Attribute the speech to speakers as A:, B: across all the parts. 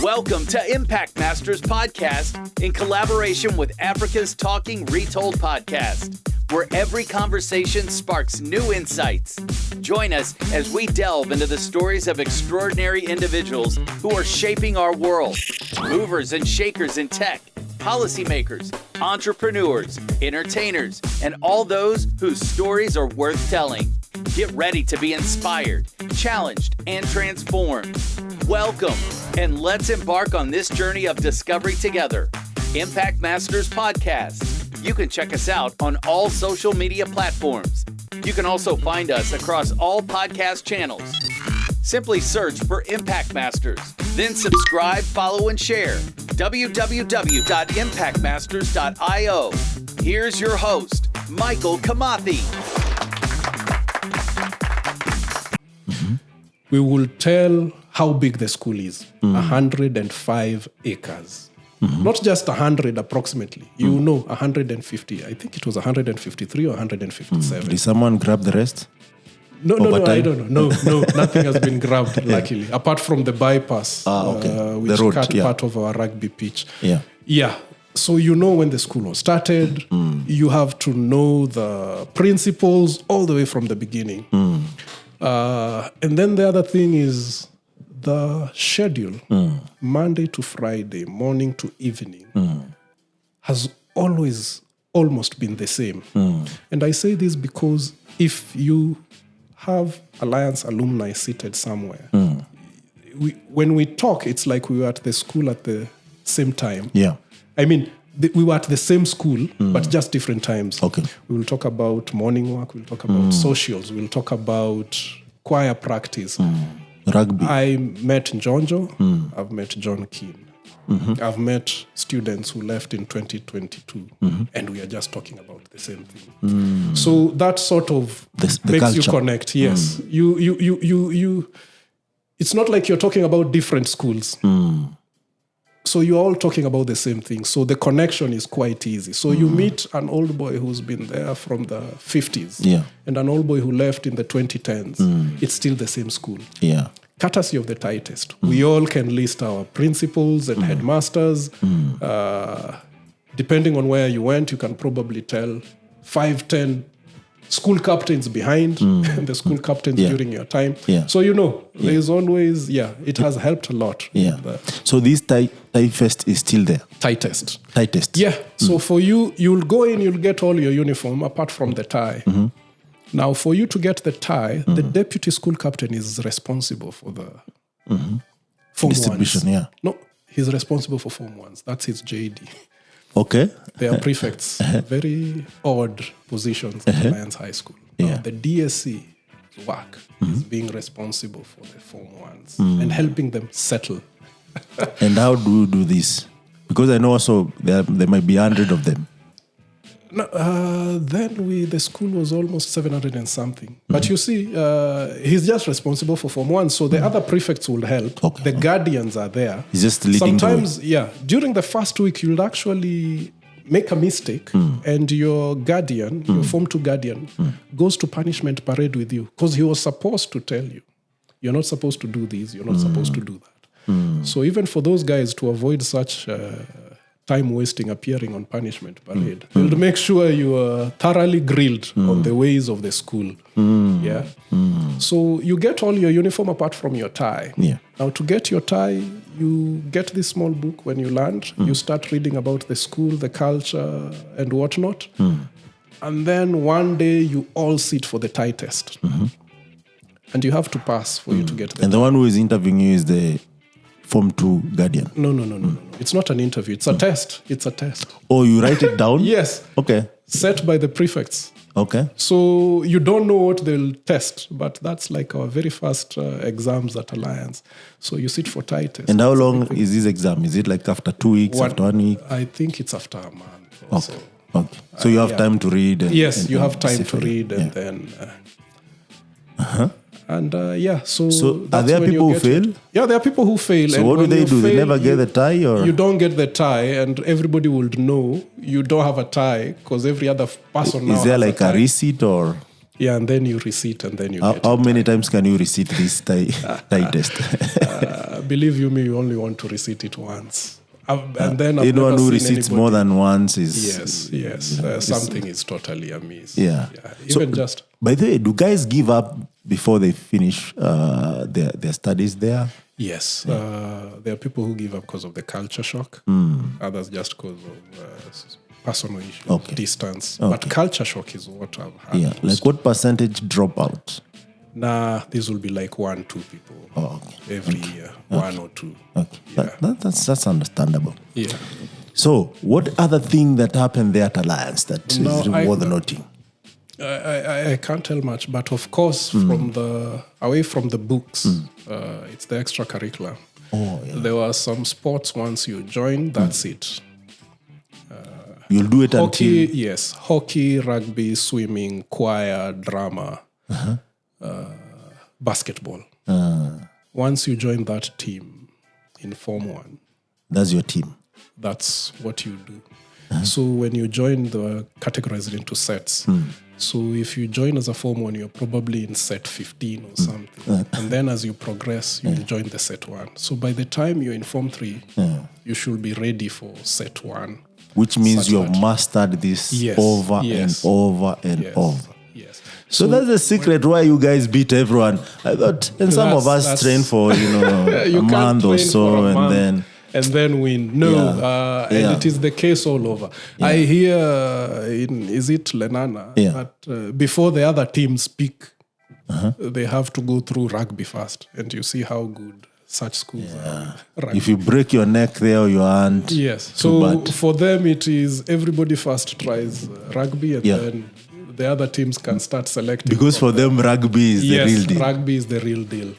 A: Welcome to Impact Masters Podcast in collaboration with Africa's Talking Retold Podcast, where every conversation sparks new insights. Join us as we delve into the stories of extraordinary individuals who are shaping our world. Movers and shakers in tech, policymakers, entrepreneurs, entertainers, and all those whose stories are worth telling. Get ready to be inspired, challenged, and transformed. Welcome, and let's embark on this journey of discovery together. Impact Masters Podcast. You can check us out on all social media platforms. You can also find us across all podcast channels. Simply search for Impact Masters, then subscribe, follow, and share. www.impactmasters.io. Here's your host, Michael Kamathi.
B: We will tell how big the school is. 105 acres. Not just 100 approximately. You know, 150. I think it was 153 or 157.
C: Did someone grab the rest?
B: No, I don't know. No, nothing has been grabbed, luckily. Apart from the bypass, which
C: the road,
B: cut part of our rugby pitch.
C: Yeah.
B: So you know when the school was started. You have to know the principles all the way from the beginning. And then the other thing is the schedule, Monday to Friday, morning to evening, has always almost been the same. And I say this because if you have Alliance alumni seated somewhere, when we talk, it's like we were at the school at the same time.
C: Yeah.
B: I mean, we were at the same school, but just different times.
C: Okay.
B: We will talk about morning work, we'll talk about socials, we'll talk about choir practice.
C: Rugby.
B: I met Njonjo, I've met John Keane. I've met students who left in 2022, and we are just talking about the same thing. So that sort of
C: the
B: makes
C: culture.
B: you connect. Yes, you. It's not like you're talking about different schools. So you're all talking about the same thing. So the connection is quite easy. So you meet an old boy who's been there from the 50s, and an old boy who left in the 2010s. It's still the same school.
C: Yeah.
B: Courtesy of the tightest. We all can list our principals and headmasters. Depending on where you went, you can probably tell 5-10 school captains behind the school captains during your time.
C: Yeah.
B: So, there's always, it has helped a lot.
C: Yeah. So this tie fest is still there?
B: Tightest.
C: Yeah.
B: So for you, you'll go in, you'll get all your uniform apart from the tie. Now, for you to get the tie, the deputy school captain is responsible for the Form
C: distribution.
B: 1s.
C: Yeah.
B: No, he's responsible for Form 1s. That's his JD.
C: Okay.
B: They are prefects. Very odd positions at Alliance High School. Now, the DSC work is being responsible for the Form 1s and helping them settle.
C: And how do you do this? Because I know also there might be 100 of them.
B: No, then the school was almost 700 and something. But you see, he's just responsible for Form 1, so the other prefects will help.
C: Okay.
B: The guardians are there.
C: He's just leading
B: Sometimes, during the first week, you'll actually make a mistake, and your guardian, your Form 2 guardian, goes to punishment parade with you, because he was supposed to tell you, you're not supposed to do this, you're not supposed to do that. So even for those guys to avoid such time wasting appearing on punishment parade, they'll make sure you are thoroughly grilled on the ways of the school. So you get all your uniform apart from your tie. Now to get your tie, you get this small book when you land. You start reading about the school, the culture, and whatnot. And then one day you all sit for the tie test. And you have to pass for you to get the
C: And the one who is interviewing you is the Form 2 guardian.
B: No. It's not an interview. It's a test.
C: Oh, you write it down?
B: Yes.
C: Okay.
B: Set by the prefects.
C: Okay.
B: So you don't know what they'll test, but that's like our very first exams at Alliance. So you sit for tie test.
C: And how long is this exam? Is it like after 2 weeks, after 1 week?
B: I think it's after a month.
C: Okay. So you have time to read.
B: Yes, you have time to read and then... So
C: are there people who fail?
B: Yeah, there are people who fail.
C: So
B: and
C: what do they do? They never get the tie, or
B: you don't get the tie, and everybody would know you don't have a tie because every other person now
C: is there
B: has
C: like a receipt or?
B: Yeah, and then you resit and then you get
C: How many times can you resit this tie test?
B: believe you me, you only want to resit it once. And then I've
C: anyone
B: never
C: who
B: seen
C: resits
B: anybody-
C: more than once is...
B: Yes. Something is totally amiss.
C: Yeah.
B: Even just...
C: By the way, do guys give up before they finish their studies there?
B: Yes. There are people who give up because of the culture shock. Others just because of personal issues, distance. But culture shock is what I've had.
C: Yeah. Like what percentage drop out?
B: Nah, this will be like 1-2 people every year. 1 or 2.
C: Okay.
B: Yeah.
C: That's understandable.
B: Yeah.
C: So, what other thing that happened there at Alliance that is worth noting?
B: I can't tell much, but of course, away from the books, it's the extracurricular. There were some sports once you join, that's it.
C: You'll do it
B: Hockey,
C: until...
B: yes. Hockey, rugby, swimming, choir, drama, basketball. Once you join that team in Form 1.
C: That's your team.
B: That's what you do. So when you join, the categorized into sets. So if you join as a Form 1, you're probably in set 15 or something. And then as you progress, you'll join the set 1. So by the time you're in Form 3, you should be ready for set 1.
C: Which means you have mastered this over and over and over.
B: Yes.
C: So that's the secret why you guys beat everyone. I thought, and some of us train for a month or so,
B: and then win. No, and it is the case all over. I hear is it Lenana that before the other teams pick, they have to go through rugby first, and you see how good such schools are. Rugby.
C: If you break your neck there, you aren't.
B: Yes. So for them, it is everybody first tries rugby, and then the other teams can start selecting.
C: Because for them, rugby is the real deal.
B: Rugby is the real deal.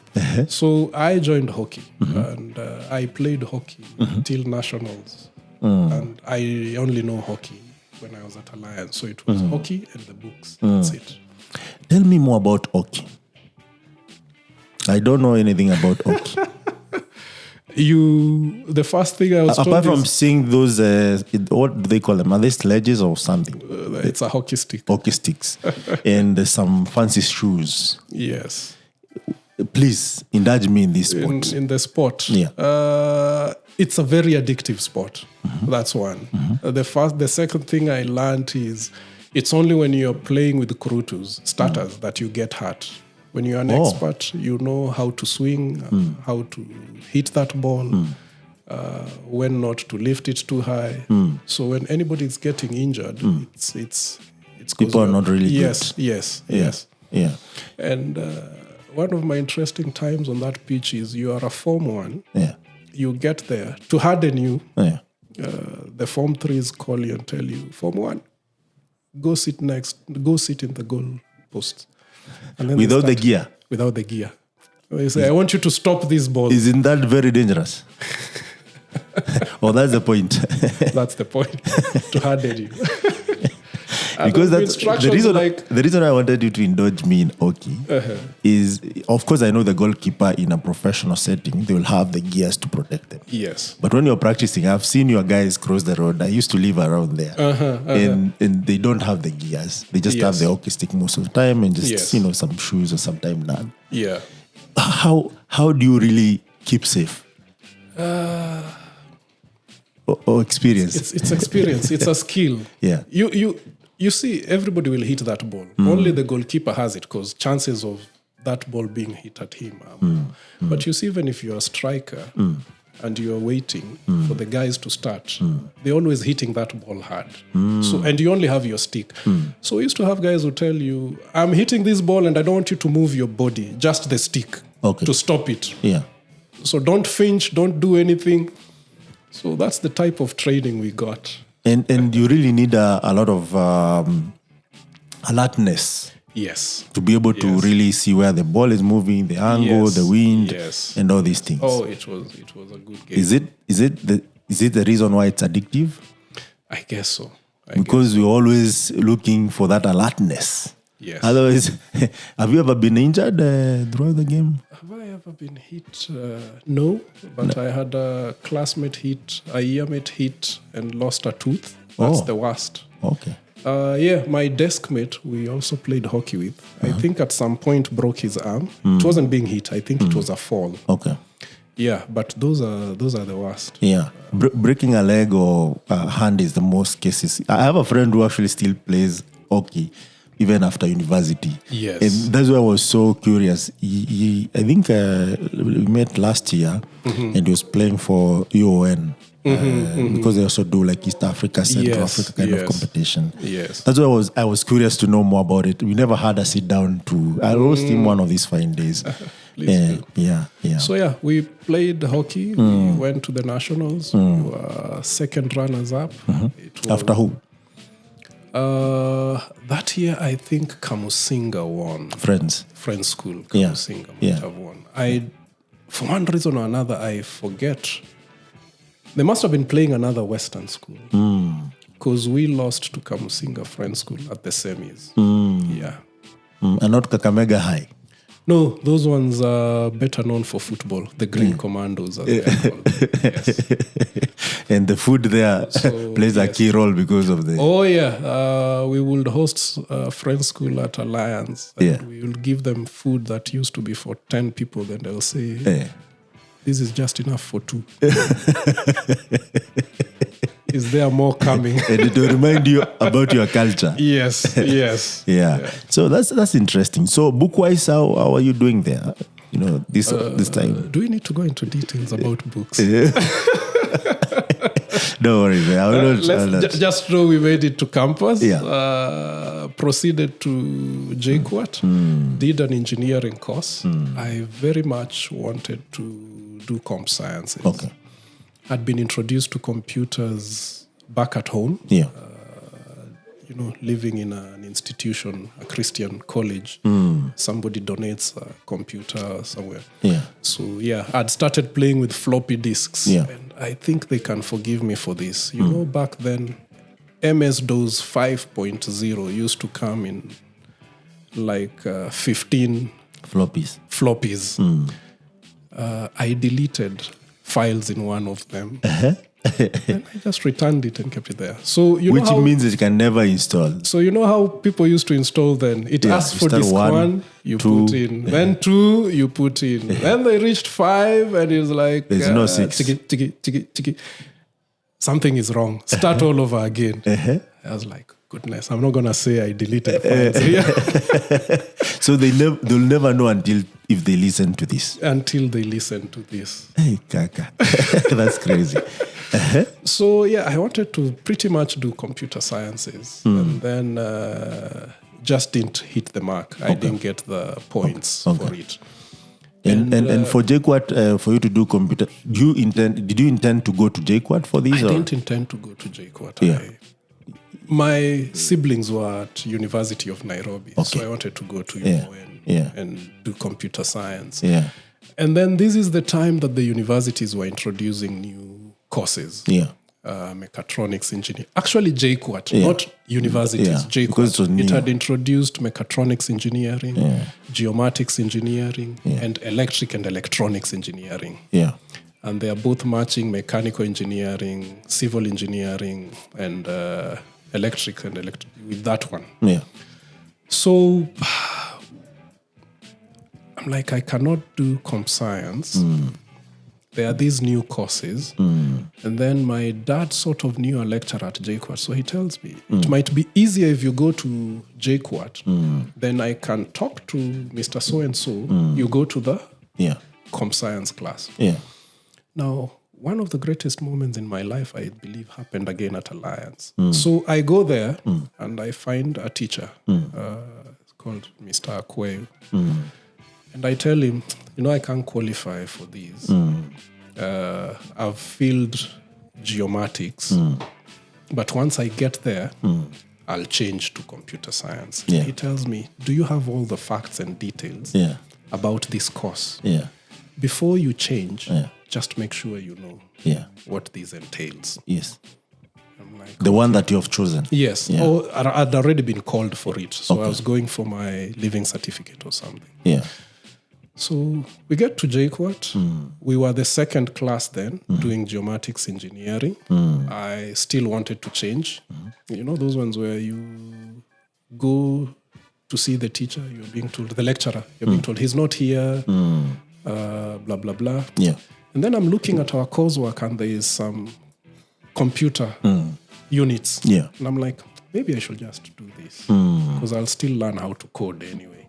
B: So I joined hockey, and I played hockey till nationals. And I only know hockey when I was at Alliance. So it was hockey and the books. That's it.
C: Tell me more about hockey. I don't know anything about hockey.
B: The first thing I was told
C: apart from seeing those, what do they call them? Are they sledges or something?
B: It's a hockey stick.
C: Hockey sticks. And some fancy shoes.
B: Yes.
C: Please indulge me in this sport.
B: In the sport.
C: Yeah.
B: It's a very addictive sport. That's one. The second thing I learned is it's only when you're playing with kurutus, starters, that you get hurt. When you're an expert, you know how to swing, how to hit that ball, when not to lift it too high. So when anybody is getting injured, it's
C: people are not really
B: good. Yes.
C: Yeah.
B: And one of my interesting times on that pitch is you are a Form 1. Yeah. You get there. To harden you, the Form 3s call you and tell you, Form 1, go sit in the goal post.
C: Without the gear?
B: Without the gear. They say, I want you to stop this ball.
C: Isn't that very dangerous? That's the point.
B: That's the point. To harden you.
C: Because that's the reason I wanted you to indulge me in hockey is, of course, I know the goalkeeper in a professional setting, they will have the gears to protect them.
B: Yes.
C: But when you're practicing, I've seen your guys cross the road. I used to live around there. And they don't have the gears. They just have the hockey stick most of the time and just, some shoes or sometimes none.
B: Yeah.
C: How do you really keep safe? Or experience?
B: It's experience. It's a skill.
C: Yeah.
B: You see, everybody will hit that ball. Only the goalkeeper has it because chances of that ball being hit at him are more. But you see, even if you're a striker and you're waiting for the guys to start, they're always hitting that ball hard. And you only have your stick. So we used to have guys who tell you, I'm hitting this ball and I don't want you to move your body, just the stick to stop it. Yeah. So don't flinch, don't do anything. So that's the type of training we got.
C: And you really need a lot of alertness.
B: Yes.
C: To be able to really see where the ball is moving, the angle, the wind, and all these things.
B: Oh, it was a good game.
C: Is it the reason why it's addictive?
B: I guess so.
C: Because we're always looking for that alertness.
B: Yes.
C: Otherwise, have you ever been injured throughout the game?
B: Have I ever been hit? No, but I had a classmate hit, a yearmate hit, and lost a tooth. That's the worst.
C: Okay.
B: My desk mate, we also played hockey with. I think at some point broke his arm. It wasn't being hit. I think it was a fall.
C: Okay.
B: Yeah, but those are the worst.
C: Yeah. Breaking a leg or a hand is the most cases. I have a friend who actually still plays hockey even after university.
B: Yes.
C: And that's why I was so curious. I think we met last year and he was playing for UON. Because they also do like East Africa, Central Africa kind of competition.
B: Yes.
C: That's why I was curious to know more about it. We never had a sit down to. I roast him one of these fine days. Yeah.
B: So we played hockey. We went to the nationals. We were second runners up.
C: After who?
B: That year, I think Kamusinga won.
C: Friends
B: School. Kamusinga might have won. For one reason or another, I forget. They must have been playing another Western school because we lost to Kamusinga Friends School at the semis. Yeah.
C: And not Kakamega High.
B: No, those ones are better known for football. The Green Commandos, as they're called. Yes.
C: And the food there plays a key role because of the...
B: Oh, yeah. We would host a Friends School at Alliance. And we will give them food that used to be for 10 people. Then they'll say... This is just enough for 2. Is there more coming?
C: And it will remind you about your culture.
B: Yes.
C: Yeah. So that's interesting. So book-wise, how are you doing there? This time.
B: Do we need to go into details about books?
C: Don't worry, man. I will not.
B: Just know we made it to campus.
C: Yeah.
B: Proceeded to JKUAT. Did an engineering course. I very much wanted to do comp sciences.
C: Okay.
B: I'd been introduced to computers back at home.
C: Yeah.
B: Living in an institution, a Christian college. Somebody donates a computer somewhere.
C: Yeah.
B: So I'd started playing with floppy disks.
C: Yeah.
B: And I think they can forgive me for this. Back then, MS-DOS 5.0 used to come in like 15 floppies. I deleted files in one of them. And I just returned it and kept it there. So
C: which means it can never install.
B: So you know how people used to install then? It asked for disk 1, you
C: 2,
B: put in. Then 2, you put in. Then they reached 5 and it was like...
C: There's no 6.
B: Tiki. Something is wrong. Start all over again. I was like, goodness, I'm not going to say I deleted files.
C: So they'll never know if they listen to this.
B: Until they listen to this.
C: Hey, Kaka. That's crazy.
B: So, I wanted to pretty much do computer sciences. And then just didn't hit the mark. I didn't get the points for it.
C: And for JKUAT, for you to do computer, did you intend to go to JKUAT for this?
B: I didn't intend to go to JKUAT. My siblings were at University of Nairobi, so I wanted to go to UON and do computer science.
C: Yeah.
B: And then this is the time that the universities were introducing new courses.
C: Yeah.
B: Mechatronics engineering. Actually, JKUAT, not universities. JKUAT. It had introduced mechatronics engineering, geomatics engineering, and electric and electronics engineering.
C: Yeah.
B: And they are both matching mechanical engineering, civil engineering, and electric and with that one.
C: Yeah.
B: So I'm like, I cannot do comp science. There are these new courses. And then my dad sort of knew a lecturer at JKUAT. So he tells me, it might be easier if you go to JKUAT. Then I can talk to Mr. So-and-so. You go to the comp science class.
C: Yeah.
B: Now, one of the greatest moments in my life, I believe, happened again at Alliance. So I go there and I find a teacher called Mr. Akwe. And I tell him, I can't qualify for these. I've filled geomatics. But once I get there, I'll change to computer science.
C: Yeah.
B: He tells me, do you have all the facts and details about this course?
C: Yeah.
B: Before you change, just make sure you know what this entails.
C: Yes.
B: I'm like,
C: the one that you have chosen.
B: Yes. Yeah. Or I'd already been called for it. So I was going for my living certificate or something.
C: Yeah.
B: So we get to JKUAT. We were the second class then doing geomatics engineering. I still wanted to change. You know, those ones where you go to see the teacher, you're being told, the lecturer, you're being told he's not here, blah, blah, blah.
C: Yeah.
B: And then I'm looking at our coursework and there is some computer units.
C: Yeah.
B: And I'm like, maybe I should just do this because I'll still learn how to code anyway.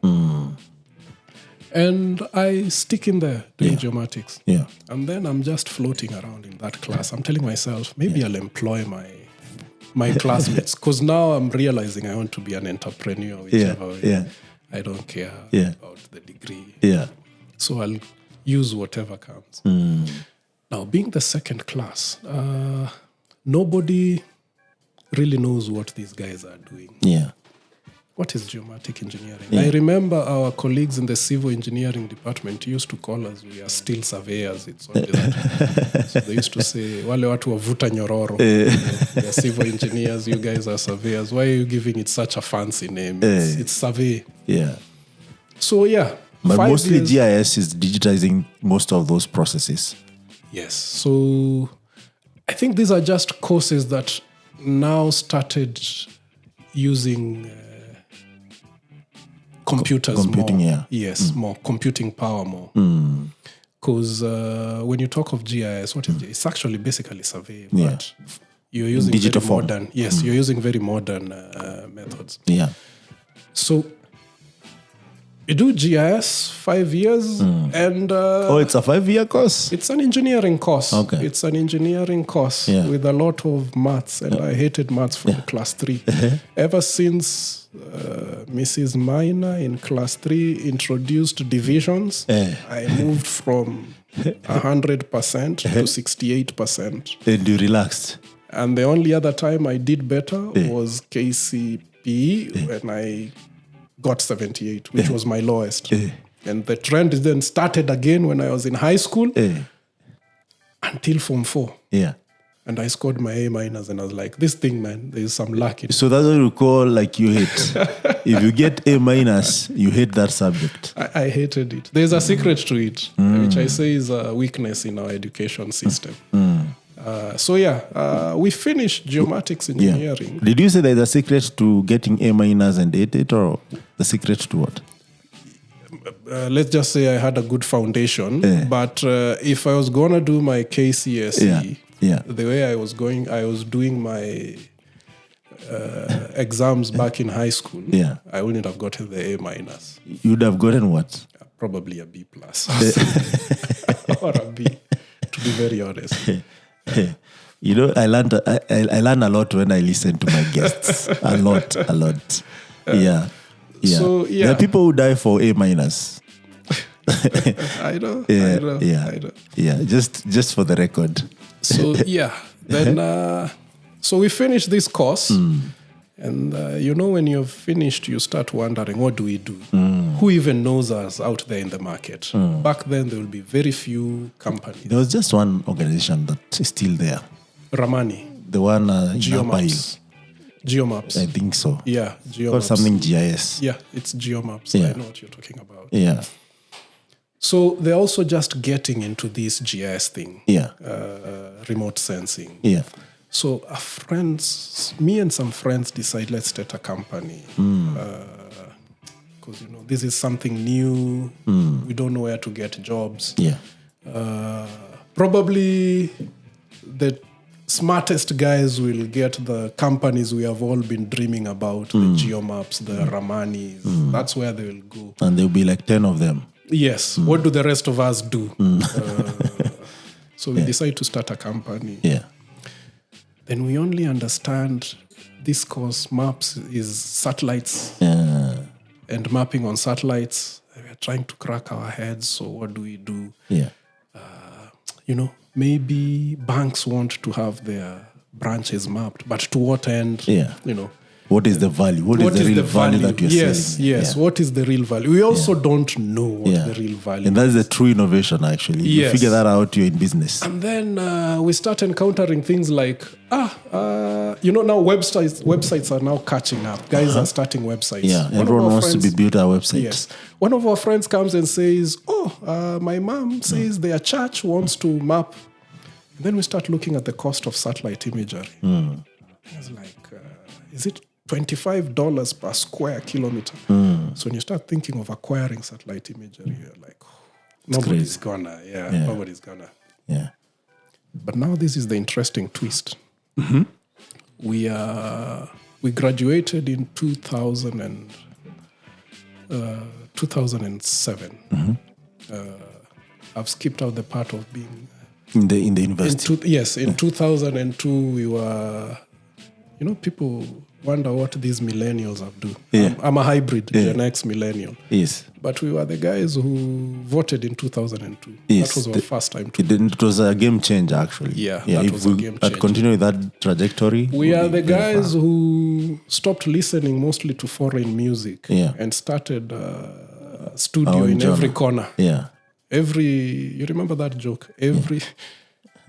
B: And I stick in there doing geomatics.
C: Yeah.
B: And then I'm just floating around in that class. I'm telling myself, maybe I'll employ my classmates because now I'm realizing I want to be an entrepreneur, whichever way.
C: Yeah.
B: I don't care about the degree.
C: Yeah.
B: So I'll use whatever comes. Now, being the second class, nobody really knows what these guys are doing.
C: Yeah.
B: What is geomatic engineering? I remember our colleagues in the civil engineering department used to call us, we are still surveyors. It's only that. So they used to say, wale watu wavuta nyororo. They are civil engineers, you guys are surveyors. Why are you giving it such a fancy name? It's survey.
C: Yeah.
B: So yeah.
C: But mostly GIS is digitizing most of those processes.
B: Yes. So I think these are just courses that now started using computers more. Yes, more computing power more. Because when you talk of GIS, what is it? It's actually basically survey, but you're using
C: digital
B: very
C: form.
B: Modern. Yes, you're using very modern methods.
C: Yeah.
B: So you do GIS 5 years, and
C: it's a 5-year course.
B: it's an engineering course.
C: Okay.
B: It's an engineering course with a lot of maths, and I hated maths from class 3. Ever since Mrs. Minor in class 3 introduced divisions, I moved from 100% to 68%.
C: And you relaxed.
B: And the only other time I did better was KCPE when I got 78, which was my lowest. And the trend then started again when I was in high school until Form 4.
C: Yeah.
B: And I scored my A minus and I was like, this thing, man, there's some luck in it.
C: So that's what you call like you hate. If you get A minus, you hate that subject.
B: I hated it. There's a secret to it, which I say is a weakness in our education system. We finished geomatics engineering.
C: Did you say there's a secret to getting A minus and 8 or the secret to what?
B: Let's just say I had a good foundation. But if I was going to do my KCSE, the way I was going, I was doing my exams back in high school. I wouldn't have gotten the A minus.
C: You'd have gotten what?
B: Probably a B plus. Or a B, to be very honest.
C: You know, I learned a lot when I listen to my guests. a lot. Yeah.
B: So,
C: there are people who die for A minus.
B: I know.
C: Yeah. Just for the record.
B: So then so we finished this course, and when you've finished, you start wondering, what do we do? Who even knows us out there in the market? Back then, there will be very few companies.
C: There was just one organization that is still there.
B: Ramani.
C: The one
B: Geomaps. Geomaps.
C: I think so.
B: Yeah, Geomaps.
C: Or something GIS.
B: Yeah, it's Geomaps.
C: Yeah.
B: I know what you're talking about.
C: Yeah.
B: So they're also just getting into this GIS thing.
C: Yeah.
B: Remote sensing.
C: Yeah.
B: So me and some friends decide, let's start a company. Because, this is something new. We don't know where to get jobs.
C: Yeah.
B: Probably the smartest guys will get the companies we have all been dreaming about, the Geomaps, the Ramanis. That's where they will go.
C: And there'll be like 10 of them.
B: Yes. What do the rest of us do? So we decide to start a company.
C: Yeah.
B: Then we only understand this course, maps, is satellites and mapping on satellites. We're trying to crack our heads. So what do we do?
C: Yeah.
B: Maybe banks want to have their branches mapped, but to what end?
C: Yeah. What is the value? What is the real value that you're selling?
B: Yes. What is the real value? We also don't know what the real value
C: and that's the true innovation, actually. You figure that out, you're in business.
B: And then we start encountering things like, now websites are now catching up. Guys are starting websites.
C: Yeah, everyone wants to be built a website.
B: Yes. One of our friends comes and says, my mom says their church wants to map. And then we start looking at the cost of satellite imagery. It's like, is it $25 per square kilometer? So when you start thinking of acquiring satellite imagery, you're like, nobody's gonna. Nobody's gonna.
C: Yeah.
B: But now this is the interesting twist. We graduated in 2007. I've skipped out the part of being
C: in the university.
B: In 2002 we were. People wonder what these millennials have do. I'm a hybrid Gen X millennial.
C: Yes.
B: But we were the guys who voted in 2002. Yes. That was our first time to vote.
C: It was a game changer, actually.
B: That was a game changer.
C: Continue with that trajectory.
B: We are the guys who stopped listening mostly to foreign music and started a studio in every corner.
C: Yeah.
B: You remember that joke?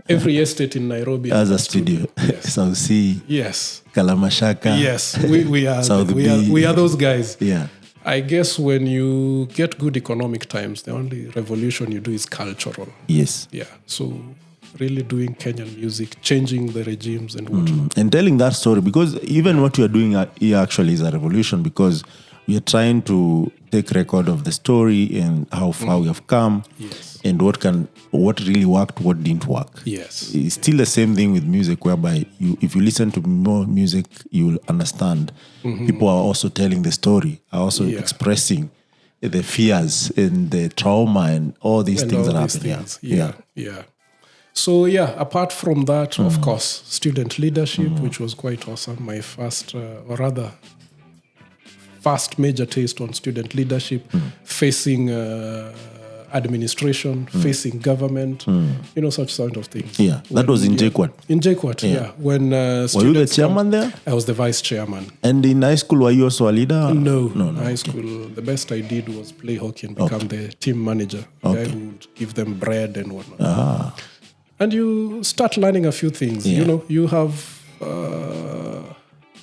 B: Every estate in Nairobi
C: has a studio. South Sea.
B: Yes.
C: Kalamashaka.
B: Yes. We are those guys.
C: Yeah.
B: I guess when you get good economic times, the only revolution you do is cultural.
C: Yes.
B: Yeah. So really doing Kenyan music, changing the regimes and whatnot.
C: And telling that story, because even what you are doing here actually is a revolution, because we are trying to take record of the story and how far we have come.
B: Yes.
C: And what really worked, what didn't work.
B: Yes.
C: It's still the same thing with music, whereby if you listen to more music, you will understand. People are also telling the story, are also expressing the fears and the trauma and all these things that happen.
B: Yeah. So apart from that, of course, student leadership, which was quite awesome. My first major taste on student leadership, facing administration, facing government, such sort of things.
C: Yeah, that was in JKUAT.
B: In JKUAT, When
C: were you the chairman there?
B: I was the vice chairman.
C: And in high school, were you also a leader?
B: No. High school, the best I did was play hockey and become the team manager, the guy who would give them bread and whatnot. And you start learning a few things. You have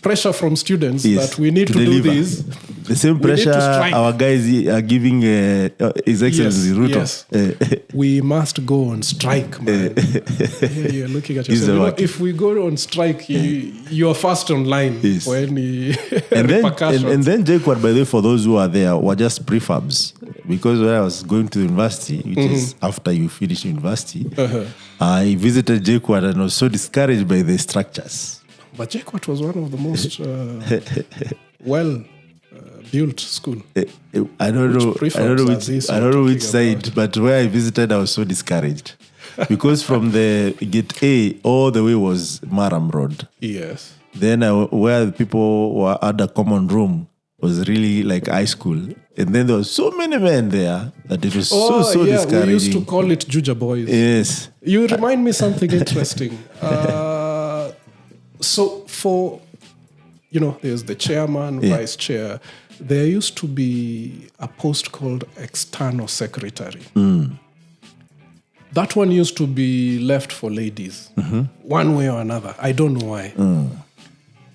B: pressure from students that we need to do this.
C: The same pressure our guys are giving His Excellency Ruto.
B: Yes. We must go on strike, man. You're looking at yourself. If we go on strike, you're first online for any repercussions.
C: And then JKUAT, by the way, for those who are there, were just prefabs. Because when I was going to university, which is after you finish university, I visited JKUAT and was so discouraged by the structures.
B: But JKUAT was one of the most built school.
C: I don't know which side, but where I visited, I was so discouraged because from the gate A all the way was Maram Road.
B: Yes.
C: Then where the people were at a common room was really like high school, and then there was so many men there that it was so discouraging.
B: We used to call it Juja boys.
C: Yes.
B: You remind me something interesting. So for, there's the chairman, vice chair. There used to be a post called external secretary. That one used to be left for ladies, one way or another. I don't know why.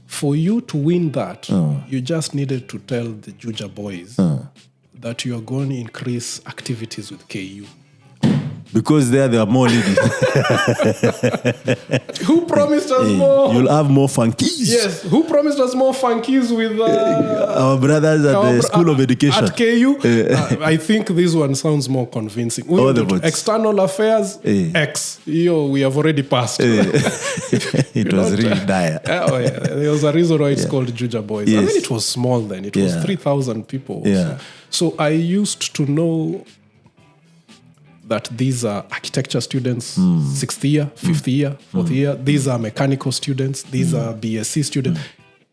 B: For you to win that, you just needed to tell the Juja boys that you are going to increase activities with KU.
C: Because there are more ladies.
B: Who promised us more?
C: You'll have more funkies.
B: Yes. Who promised us more funkies with
C: our brothers at the School of Education?
B: At KU? I think this one sounds more convincing. External affairs, X. We have already passed.
C: It was really dire.
B: There was a reason why it's called Juja Boys.
C: Yes.
B: And then it was small then. It was 3,000 people.
C: Yeah.
B: So I used to know that these are architecture students, 6th year, 5th year, 4th year. These are mechanical students. These are BSc students.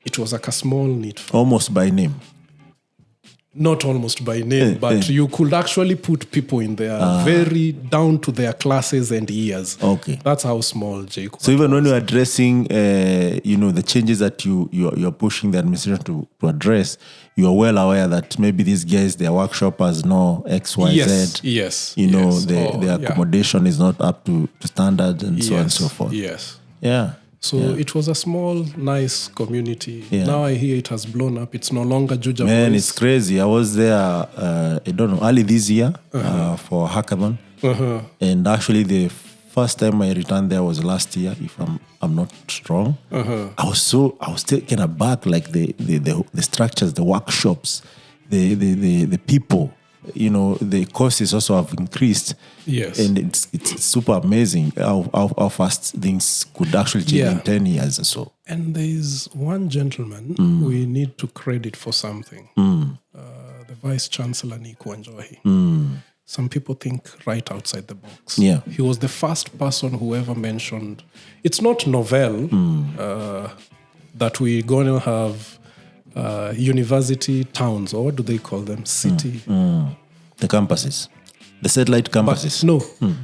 B: It was like a small need.
C: Almost by name.
B: Not almost by name, but you could actually put people in there very down to their classes and years.
C: Okay.
B: That's how small JKUAT
C: So even when you're addressing, the changes that you're pushing the administration to address, you are well aware that maybe these guys, their workshop has no X, Y, Z.
B: Yes.
C: Their accommodation is not up to standard and so on and so forth.
B: Yes.
C: Yeah.
B: So it was a small, nice community. Yeah. Now I hear it has blown up. It's no longer Juja
C: Man,
B: Boys.
C: it's crazy. I was there, early this year for hackathon. And actually the first time I returned there was last year, if I'm not wrong. I was taken aback, like the structures, the workshops, the people. The courses also have increased.
B: Yes.
C: And it's super amazing how fast things could actually change in 10 years or so.
B: And there's one gentleman we need to credit for something. The Vice Chancellor, Nico Njohi. Some people think right outside the box.
C: Yeah.
B: He was the first person who ever mentioned, it's not novel that we're going to have university towns, or what do they call them? City.
C: The campuses. The satellite campuses.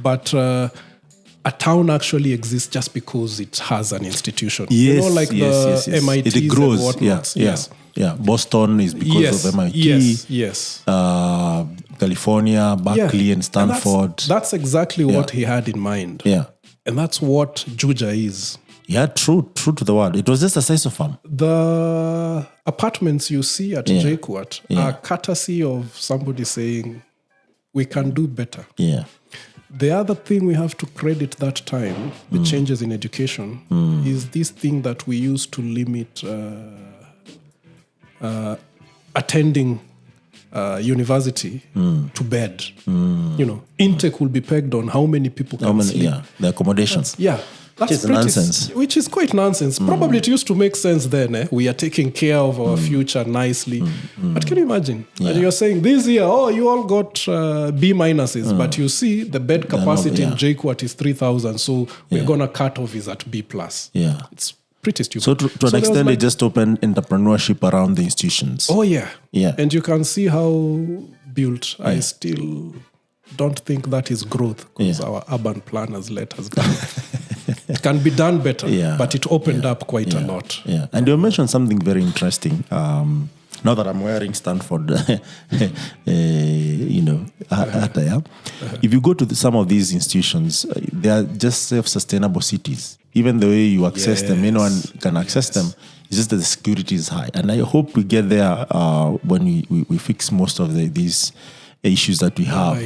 B: But a town actually exists just because it has an institution.
C: Yes,
B: the MITs
C: it grows.
B: and whatnot.
C: Yeah. Boston is because of MIT.
B: Yes.
C: California, Berkeley, and Stanford.
B: And that's exactly what he had in mind.
C: Yeah.
B: And that's what Juja is.
C: Yeah, true to the word. It was just a size of farm.
B: The apartments you see at JKUAT are courtesy of somebody saying, we can do better.
C: Yeah.
B: The other thing we have to credit that time, the changes in education, is this thing that we used to limit attending university to bed. Intake will be pegged on how many people can sleep.
C: Yeah, the accommodations.
B: That's
C: nonsense.
B: Which is quite nonsense. Probably it used to make sense then. We are taking care of our future nicely. But can you imagine? And you're saying this year, you all got B minuses, but you see the bed capacity in JKUAT is 3,000, so we're going to cut off is at B+.
C: Yeah.
B: It's pretty stupid.
C: So to an extent, they just opened entrepreneurship around the institutions.
B: Oh, yeah.
C: Yeah.
B: And you can see how built. I still don't think that is growth because our urban planners let us go. It can be done better, but it opened up quite a lot.
C: Yeah, and you mentioned something very interesting. Now that I'm wearing Stanford, attire, if you go to some of these institutions, they are just self-sustainable cities. Even the way you access them, anyone can access them. It's just that the security is high, and I hope we get there when we fix most of these issues that we have.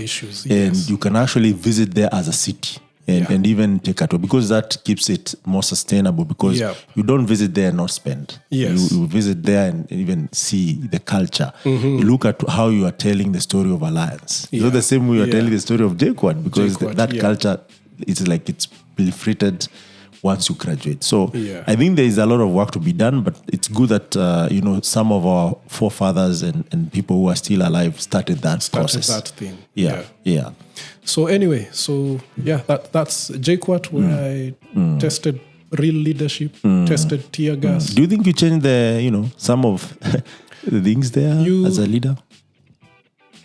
C: And you can actually visit there as a city. And even take a tour, because that keeps it more sustainable, because you don't visit there and not spend.
B: Yes.
C: You visit there and even see the culture. You look at how you are telling the story of Alliance. It's not the same way you are telling the story of JKUAT, because that culture, it's like it's proliferated once you graduate. So I think there is a lot of work to be done, but it's good that some of our forefathers and people who are still alive started that process.
B: That thing.
C: Yeah.
B: So anyway, that's JKUAT, where I tested real leadership, tested tear gas.
C: Do you think you changed some of the things there as a leader?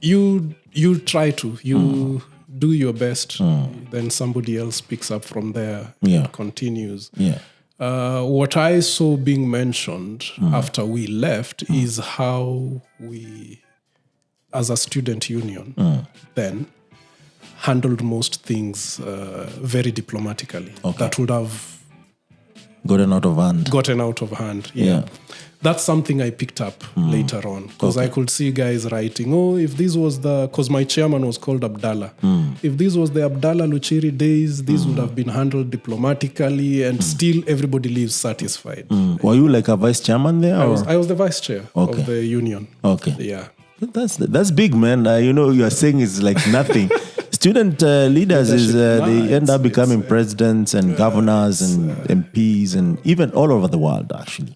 B: You try to. You do your best. Then somebody else picks up from there and continues. What I saw being mentioned after we left is how we, as a student union, then handled most things very diplomatically. That would have
C: gotten out of hand.
B: Yeah. That's something I picked up later on, because I could see guys writing, if this was because my chairman was called Abdallah. If this was the Abdallah Luchiri days, this would have been handled diplomatically, and still everybody leaves satisfied.
C: Were you like a vice chairman there?
B: I was the vice chair of the union.
C: Yeah. That's big, man. You are saying it's like nothing. Student leaders they end up becoming presidents and governors and MPs and even all over the world, actually.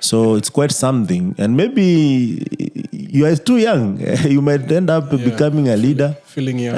C: So it's quite something. And maybe you are too young. You might end up becoming a leader
B: feeling young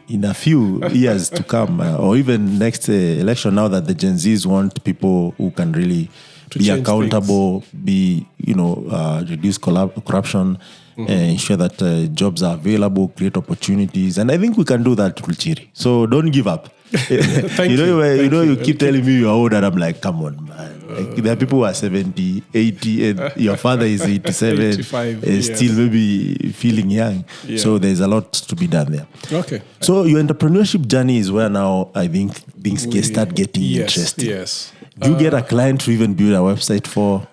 C: in a few years to come, or even next election. Now that the Gen Zs want people who can really
B: to
C: be
B: change
C: accountable, be reduce corruption, ensure that jobs are available, create opportunities, and I think we can do that, Luchiri. So don't give up. You keep telling me you're old, and I'm like, come on, man. Like, there are people who are 70, 80, and your father is 87,
B: 85,
C: still maybe feeling young.
B: Yeah.
C: So there's a lot to be done there.
B: Okay.
C: So your entrepreneurship journey is where now I think things start getting interesting.
B: Yes.
C: Do you get a client to even build a website for?